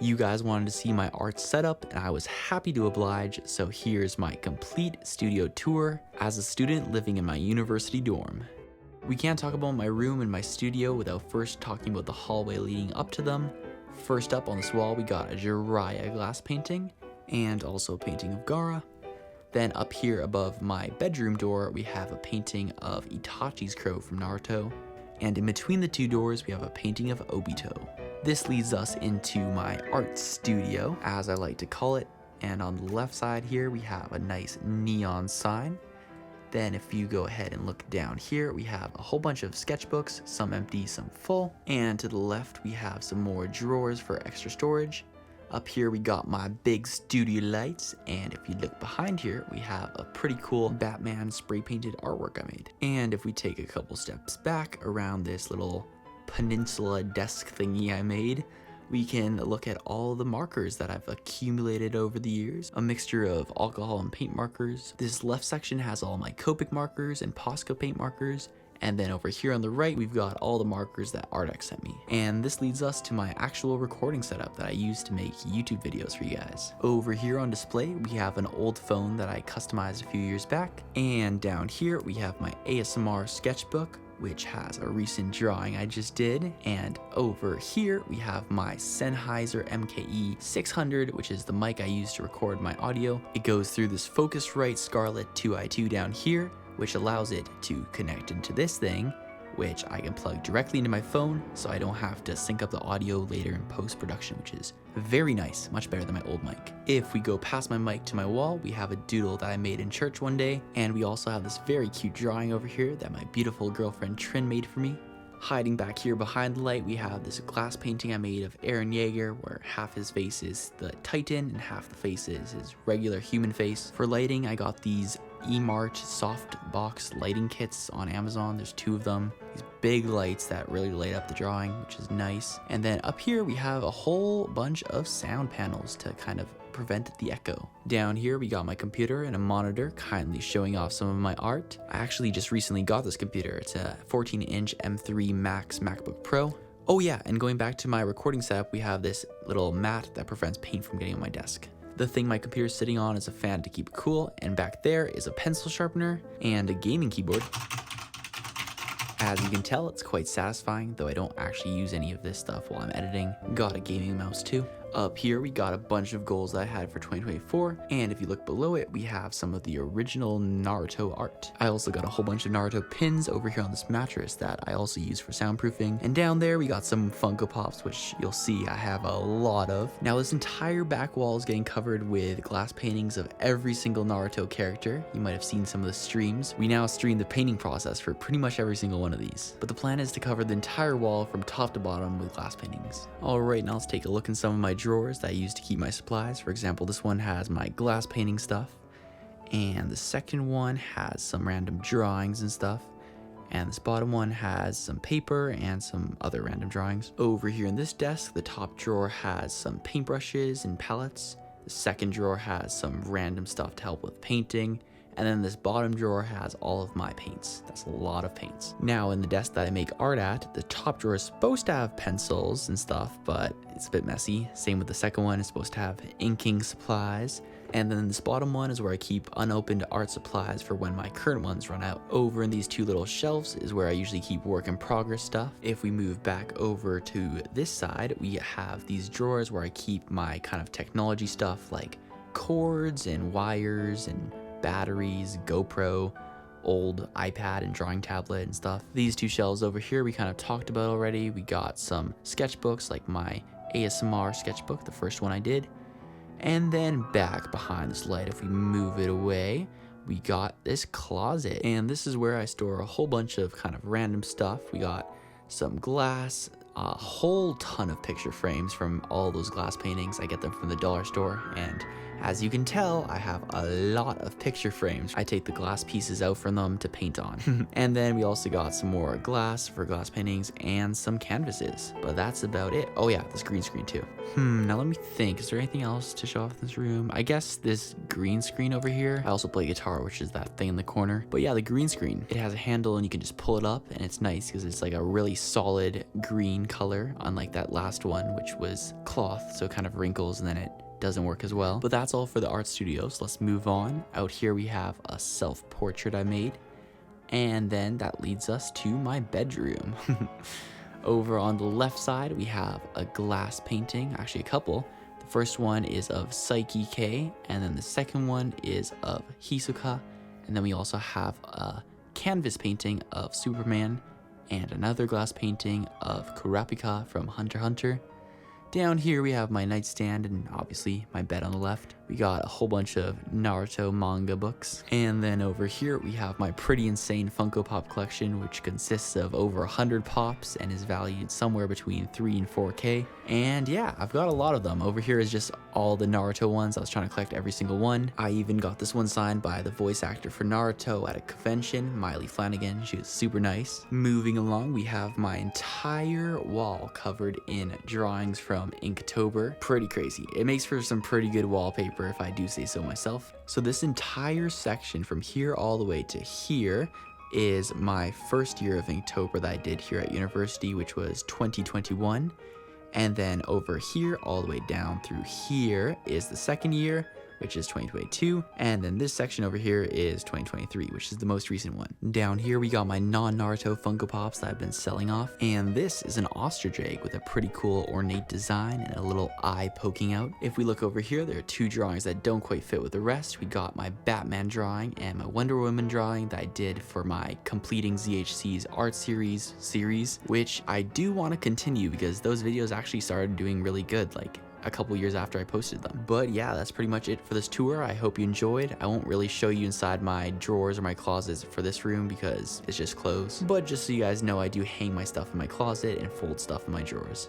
You guys wanted to see my art setup and I was happy to oblige, so here's my complete studio tour as a student living in my university dorm. We can't talk about my room and my studio without first talking about the hallway leading up to them. First up on this wall we got a Jiraiya glass painting and also a painting of Gaara. Then up here above my bedroom door we have a painting of Itachi's crow from Naruto. And in between the two doors we have a painting of Obito. This leads us into my art studio, as I like to call it, and on the left side here we have a nice neon sign. Then if you go ahead and look down here, we have a whole bunch of sketchbooks, some empty, some full, and to the left we have some more drawers for extra storage. Up here we got my big studio lights, and if you look behind here we have a pretty cool Batman spray painted artwork I made. And if we take a couple steps back around this little peninsula desk thingy I made, we can look at all the markers that I've accumulated over the years, a mixture of alcohol and paint markers. This left section has all my Copic markers and Posca paint markers, and then over here on the right we've got all the markers that Ardex sent me. And this leads us to my actual recording setup that I use to make YouTube videos for you guys. Over here on display we have an old phone that I customized a few years back, and down here we have my ASMR sketchbook, which has a recent drawing I just did. And over here we have my Sennheiser MKE 600, which is the mic I use to record my audio. It goes through this Focusrite Scarlett 2i2 down here, which allows it to connect into this thing, which I can plug directly into my phone so I don't have to sync up the audio later in post-production, which is very nice, much better than my old mic. If we go past my mic to my wall, we have a doodle that I made in church one day, and we also have this very cute drawing over here that my beautiful girlfriend Trin made for me. Hiding back here behind the light, we have this glass painting I made of Eren Yeager, where half his face is the Titan and half the face is his regular human face. For lighting, I got these eMart soft box lighting kits on Amazon. There's 2 of them. These big lights that really light up the drawing, which is nice. And then up here we have a whole bunch of sound panels to kind of prevent the echo. Down here we got my computer and a monitor kindly showing off some of my art. I actually just recently got this computer. It's a 14-inch M3 Max MacBook Pro. Oh yeah, and going back to my recording setup, we have this little mat that prevents paint from getting on my desk. The thing my computer is sitting on is a fan to keep it cool, and back there is a pencil sharpener and a gaming keyboard. As you can tell, it's quite satisfying, though I don't actually use any of this stuff while I'm editing. Got a gaming mouse too. Up here we got a bunch of goals that I had for 2024, and if you look below it we have some of the original Naruto art. I also got a whole bunch of Naruto pins over here on this mattress that I also use for soundproofing, and down there we got some Funko Pops, which you'll see I have a lot of. Now this entire back wall is getting covered with glass paintings of every single Naruto character. You might have seen some of the streams. We now stream the painting process for pretty much every single one of these, but the plan is to cover the entire wall from top to bottom with glass paintings. Alright, now let's take a look in some of my drawers that I use to keep my supplies. For example, this one has my glass painting stuff, and the second one has some random drawings and stuff, and this bottom one has some paper and some other random drawings. Over here in this desk, the top drawer has some paintbrushes and palettes. The second drawer has some random stuff to help with painting, and then this bottom drawer has all of my paints. That's a lot of paints. Now in the desk that I make art at, the top drawer is supposed to have pencils and stuff, but it's a bit messy. Same with the second one, it's supposed to have inking supplies. And then this bottom one is where I keep unopened art supplies for when my current ones run out. Over in these 2 little shelves is where I usually keep work in progress stuff. If we move back over to this side, we have these drawers where I keep my kind of technology stuff like cords and wires and batteries, GoPro, old iPad and drawing tablet and stuff. These 2 shelves over here we kind of talked about already. We got some sketchbooks like my ASMR sketchbook, the first one I did. And then back behind this light, if we move it away, we got this closet. And this is where I store a whole bunch of kind of random stuff. We got some glass, a whole ton of picture frames from all those glass paintings. I get them from the dollar store, and as you can tell, I have a lot of picture frames. I take the glass pieces out from them to paint on. And then we also got some more glass for glass paintings and some canvases, but that's about it. Oh yeah, this green screen too. Now let me think, is there anything else to show off in this room? I guess this green screen over here. I also play guitar, which is that thing in the corner. But yeah, the green screen, it has a handle and you can just pull it up, and it's nice because it's like a really solid green color, unlike that last one, which was cloth, so it kind of wrinkles and then it doesn't work as well. But that's all for the art studio, so let's move on. Out here we have a self-portrait I made, and then that leads us to my bedroom. Over on the left side we have a glass painting, actually a couple. The first one is of Psyche K, and then the second one is of Hisoka, and then we also have a canvas painting of Superman and another glass painting of Kurapika from Hunter x Hunter. Down here we have my nightstand and obviously my bed on the left. We got a whole bunch of Naruto manga books. And then over here we have my pretty insane Funko Pop collection, which consists of over 100 pops and is valued somewhere between 3 and 4K. And yeah, I've got a lot of them. Over here is just all the Naruto ones. I was trying to collect every single one. I even got this one signed by the voice actor for Naruto at a convention, Miley Flanagan. She was super nice. Moving along, we have my entire wall covered in drawings from Inktober. Pretty crazy. It makes for some pretty good wallpaper if I do say so myself. So this entire section from here all the way to here is my first year of Inktober that I did here at university, which was 2021. And then over here all the way down through here is the second year, which is 2022, and then this section over here is 2023, which is the most recent one. Down here we got my non-Naruto Funko Pops that I've been selling off, and this is an ostrich egg with a pretty cool ornate design and a little eye poking out. If we look over here, there are two drawings that don't quite fit with the rest. We got my Batman drawing and my Wonder Woman drawing that I did for my Completing ZHC's art series, which I do want to continue because those videos actually started doing really good, like a couple years after I posted them. But yeah, that's pretty much it for this tour. I hope you enjoyed. I won't really show you inside my drawers or my closets for this room because it's just clothes. But just so you guys know, I do hang my stuff in my closet and fold stuff in my drawers.